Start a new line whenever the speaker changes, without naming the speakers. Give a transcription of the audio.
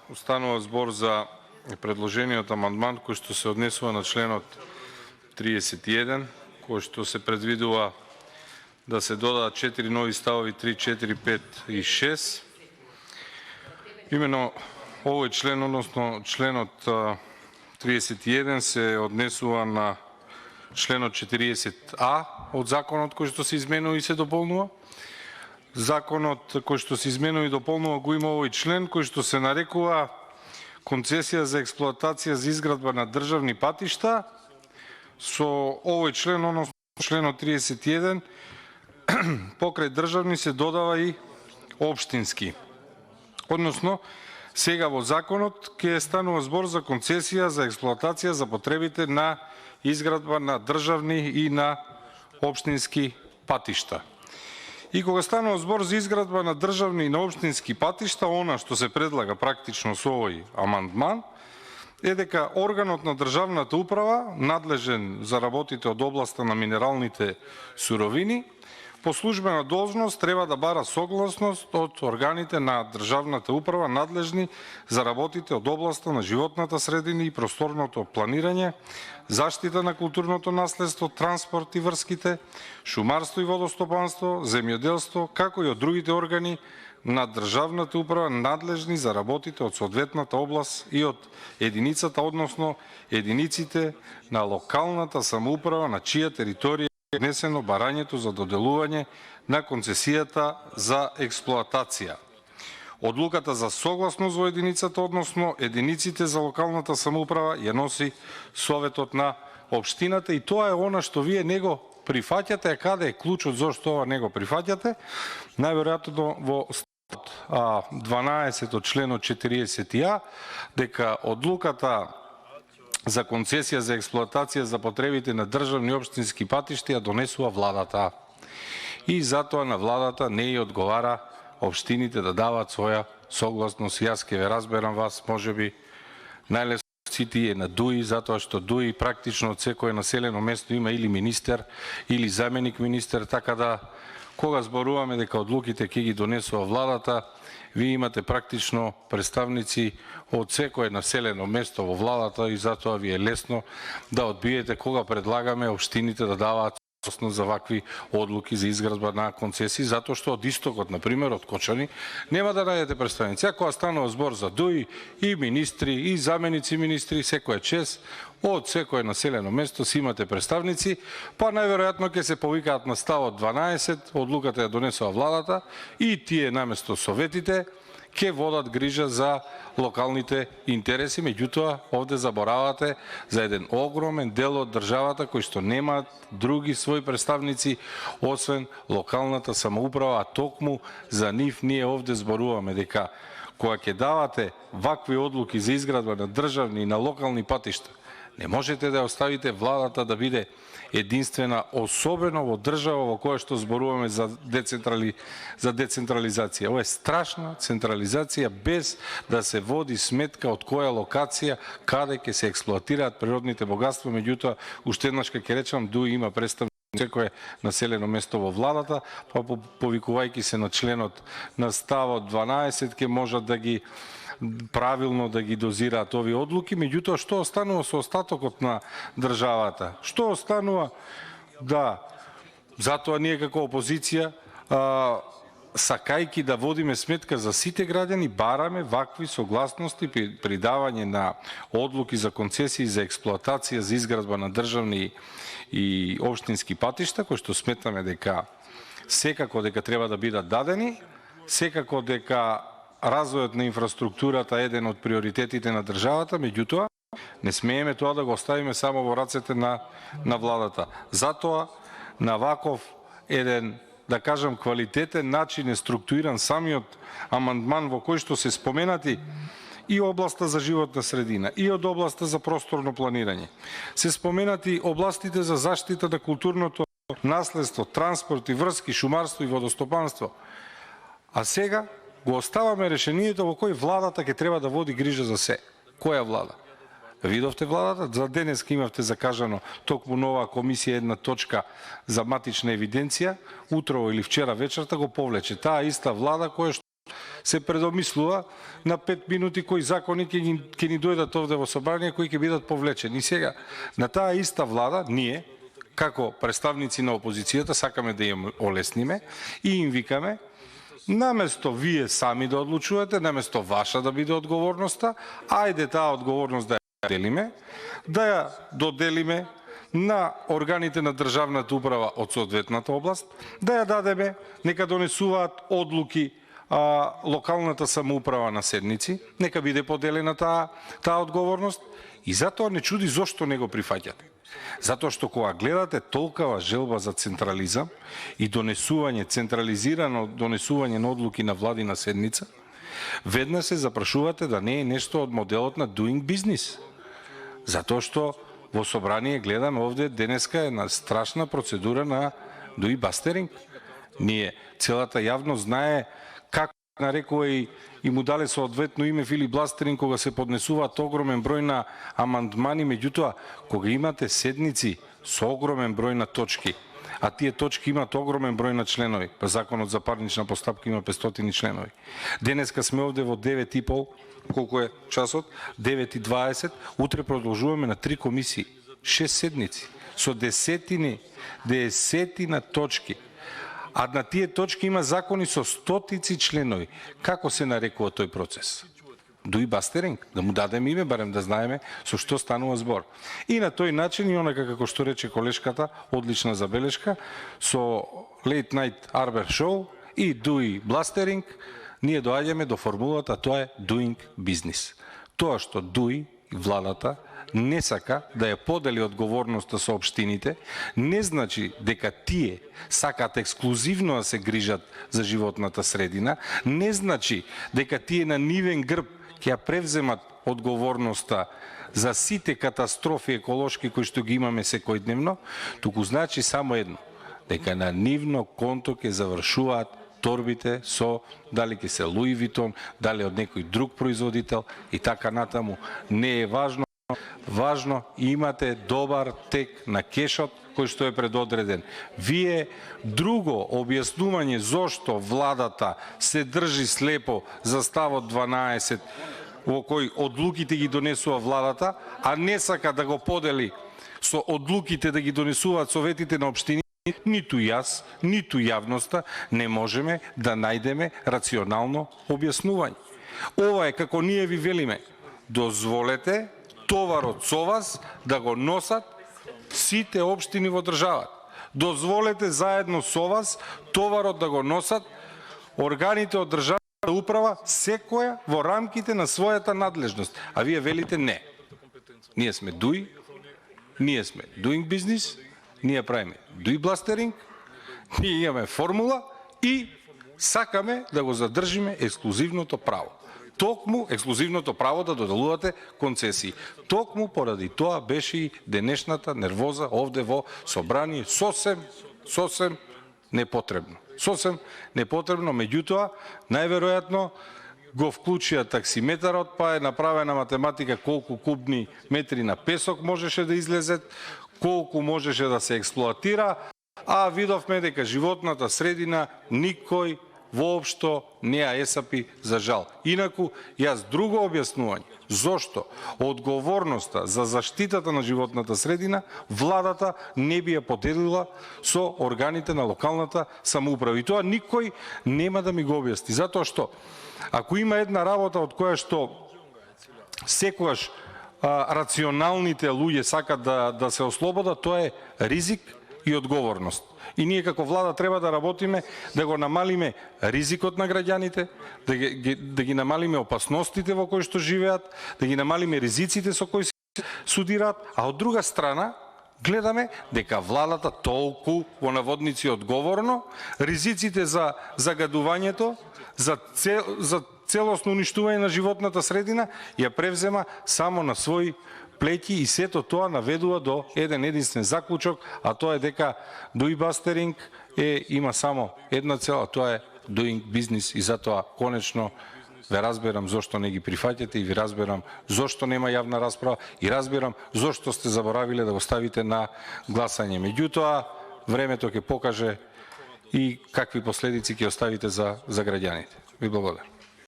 останува збор за предложениот амандман кој што се однесува на членот 31, кој што се предвидува да се додаат 4 нови ставови 3, 4, 5 и 6. Имено овој член, односно членот 31 се однесува на членот 40а од законот кој што се изменува и се дополнува. Законот кој што се изменува и дополнува го има овој член кој што се нарекува концесија за експлоатација за изградба на државни патишта. Со овој член, односно членот 31, покрај државни се додава и општински. Односно, сега во законот ќе станува збор за концесија за експлоатација за потребите на изградба на државни и на општински патишта. И кога станува збор за изградба на државни и на општински патишта, она што се предлага практично со овој амандман е дека органот на државната управа, надлежен за работите од областа на минералните суровини, по службена должност треба да бара согласност од органите на државната управа надлежни за работите од областа на животната средина и просторното планирање, заштита на културното наследство, транспорт и врските, шумарство и водостопанство, земјоделство, како и од другите органи на државната управа надлежни за работите од соодветната област и од единицата, односно единиците на локалната самоуправа на чија територија е внесено барањето за доделување на концесијата за експлоатација. Одлуката за согласност во единицата, односно единиците за локалната самоуправа, ја носи Советот на општината и тоа е она што вие не го прифаќате, а каде е клучот зошто ова не го прифаќате? Најверојатно во 12 од членот 40а, дека одлуката за концесија за експлоатација за потребите на државни и општински патишта ја донесува владата. И затоа на владата не ја одговара општините да даваат своја согласност. Јас ќе ве разберам вас, можеби најлесно е на ДУИ, затоа што ДУИ практично од секое населено место има или министер, или заменик министер, така да кога зборуваме дека одлуките ќе ги донесува владата, вие имате практично представници од секое населено место во владата и затоа ви е лесно да одбиете кога предлагаме општините да даваат согласност за вакви одлуки за изградба на концесии, затоа што од истокот, например, од Кочани, нема да најдете представници. Кога станува збор за ДУИ и министри, и заменици министри, секоја чест, од секое населено место си имате представници, па најверојатно ќе се повикаат на ставот 12, одлуката ја донесува владата и тие наместо советите ќе водат грижа за локалните интереси, меѓутоа овде заборавате за еден огромен дел од државата кои што немаат други своји представници освен локалната самоуправа, а токму за нив ние овде зборуваме дека кога ќе давате вакви одлуки за изградба на државни и на локални патишта, не можете да оставите владата да биде единствена, особено во држава во која што зборуваме за децентрализација. Ова е страшна централизација без да се води сметка од која локација, каде ќе се експлоатираат природните богатства, меѓутоа уште еднаш ќе речам, ДУИ има представници секое населено место во владата, па повикувајќи се на членот на ставот 12 ќе можат да ги правилно да ги дозираат овие одлуки, меѓутоа што останува со остатокот на државата? Што останува? Да, затоа ние како опозиција, сакајки да водиме сметка за сите граѓани, бараме вакви согласности при давање на одлуки за концесии за експлоатација за изградба на државни и општински патишта, кои што сметаме дека секако дека треба да бидат дадени, секако дека развојот на инфраструктурата е еден од приоритетите на државата, меѓутоа не смееме тоа да го оставиме само во рацете на владата. Затоа на ваков еден, да кажам, квалитетен начин е структуриран самиот амандман во кој што се споменати и областа за животна средина, и од областа за просторно планирање. Се споменати областите за заштита на културното наследство, транспорт и врски, шумарство и водостопанство. А сега го оставаме решението во кој владата ќе треба да води грижа за се. Која влада? Видовте владата? За денеска имавте закажано токму нова комисија една точка за матична евиденција, утрово или вчера вечерта го повлече. Таа иста влада која што се предомислува на 5 минути кои закони ќе ни дојдат овде во собрание кои ќе бидат повлечени. И сега на таа иста влада ние како представници на опозицијата сакаме да ја олесниме и им викаме наместо вие сами да одлучувате, наместо ваша да биде одговорноста, ајде таа одговорност да ја делиме, да ја доделиме на органите на државната управа од соодветната област, да ја дадеме, нека донесуваат одлуки локалната самоуправа на седници, нека биде поделена таа одговорност и затоа не чуди зошто не го прифаќате. Затоа што кога гледате толкава желба за централизам и донесување, централизирано донесување на одлуки на владина седница, веднаш се запрашувате да не е нешто од моделот на doing business. Затоа што во собрание гледаме овде денеска една страшна процедура на doing busting. Ние, целата јавност знае како нарекува и му дале соодветно име Филип Бластерин кога се поднесуваат огромен број на амандмани, меѓутоа кога имате седници со огромен број на точки, а тие точки имаат огромен број на членови, па Законот за парнична постапка има 500 членови. Денеска сме овде во 9:30, колку е часот? 9:20, утре продолжуваме на 3 комисии, 6 седници, со десетина точки. А на тие точки има закони со стотици членови. Како се нарекува тој процес? Doing busting, да му дадеме име, барем да знаеме со што станува збор. И на тој начин, и онака како што рече колешката, одлична забелешка, со Late Night Arbor Show и doing busting, ние доаѓаме до формулата, тоа е doing business. Тоа што doing владата не сака да ја подели одговорноста со општините, не значи дека тие сакаат ексклузивно да се грижат за животната средина, не значи дека тие на нивен грб ќе ја превземат одговорноста за сите катастрофи еколошки кои што ги имаме секојдневно, туку значи само едно, дека на нивно конто ќе завршуваат торбите со дали ќе се Луи Витон, дали од некој друг производител и така натаму. Не е важно. Важно, имате добар тек на кешот кој што е предодреден. Вие друго објаснување зошто владата се држи слепо за ставот 12 во кој одлуките ги донесува владата, а не сака да го подели со одлуките да ги донесуваат советите на општини, ниту јас, ниту јавноста не можеме да најдеме рационално објаснување. Ова е како ние ви велиме, дозволете товарот со вас да го носат сите општини во државата. Дозволете заедно со вас товарот да го носат органите од државната управа, секоја во рамките на својата надлежност. А вие велите не. Ние сме doing business, ние правиме doing busting, ние имаме формула и сакаме да го задржиме ексклузивното право. Токму ексклузивното право да доделувате концесии. Токму поради тоа беше и денешната нервоза овде во собрание сосем непотребно. Сосем непотребно, меѓутоа најверојатно го вклучија таксиметарот, па е направена математика колку кубни метри на песок можеше да излезет, колку можеше да се експлоатира, а видовме дека животната средина никој воопшто не ја есапи за жал. Инаку, јас друго објаснување, зошто одговорноста за заштитата на животната средина владата не би ја поделила со органите на локалната самоуправа. И тоа никој нема да ми го објасни. Затоа што, ако има една работа од која што секогаш рационалните луѓе сакат да се ослободат, тоа е ризик и одговорност. И ние како влада треба да работиме да го намалиме ризикот на граѓаните, да ги намалиме опасностите во кои што живеат, да ги намалиме ризиците со кои се судираат, а од друга страна гледаме дека владата толку во наводници одговорно ризиците за загадувањето, за целосно уништување на животната средина ја превзема само на своји плеќи и сето тоа наведува до еден единствен заклучок, а тоа е дека doing busting има само една цел, а тоа е doing business и затоа конечно ве разберам зошто не ги прифаќате и ви разберам зошто нема јавна расправа и разберам зошто сте заборавиле да го ставите на гласање. Меѓутоа, времето ќе покаже и какви последици ќе оставите за граѓаните. Ви благодарам.